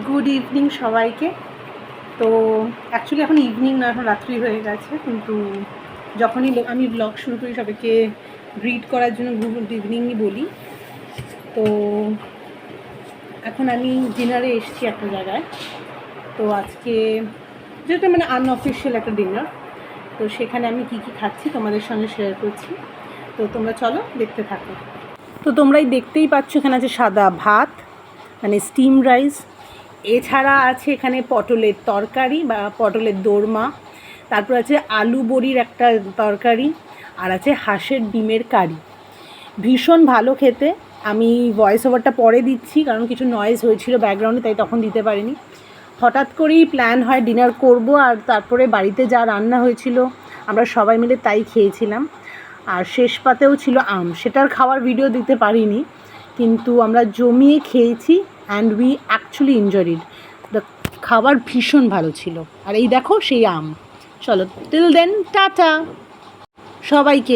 Good evening সবাইকে। তো actually এখন ইভিনিং না, এখন রাত্রি হয়ে গেছে, কিন্তু যখনই আমি ব্লগ শুরু করি সবাইকে গ্রিট করার জন্য গুড ইভিনিংই বলি। তো এখন আমি ডিনারে এসেছি একটা জায়গায়। তো আজকে যেটা মানে আনঅফিশিয়াল একটা ডিনার, তো সেখানে আমি কি কি খাচ্ছি তোমাদের সঙ্গে শেয়ার করছি। তো তোমরা চলো দেখতে থাকো। তো তোমরাই দেখতেই পাচ্ছ, এখানে আছে সাদা ভাত মানে স্টিম রাইস, এছাড়া আছে এখানে পটলের তরকারি বা পটলের দোরমা, তারপর আছে আলু বড়ির একটা তরকারি, আর আছে হাঁসের ডিমের কারি। ভীষণ ভালো খেতে। আমি ভয়েস ওভারটা পরে দিচ্ছি কারণ কিছু নয়েজ হয়েছিল ব্যাকগ্রাউন্ডে, তাই তখন দিতে পারিনি। হঠাৎ করেই প্ল্যান হয় ডিনার করব, আর তারপরে বাড়িতে যা রান্না হয়েছিল আমরা সবাই মিলে তাই খেয়েছিলাম। আর শেষ পাতেও ছিল আম, সেটার খাওয়ার ভিডিও দিতে পারিনি, কিন্তু আমরা জমিয়ে খেয়েছি and we actually enjoyed it. The খাবার ভীষণ ভালো ছিল। আর এই দেখো সেই আম। চলো টিল দেন টাটা সবাইকে।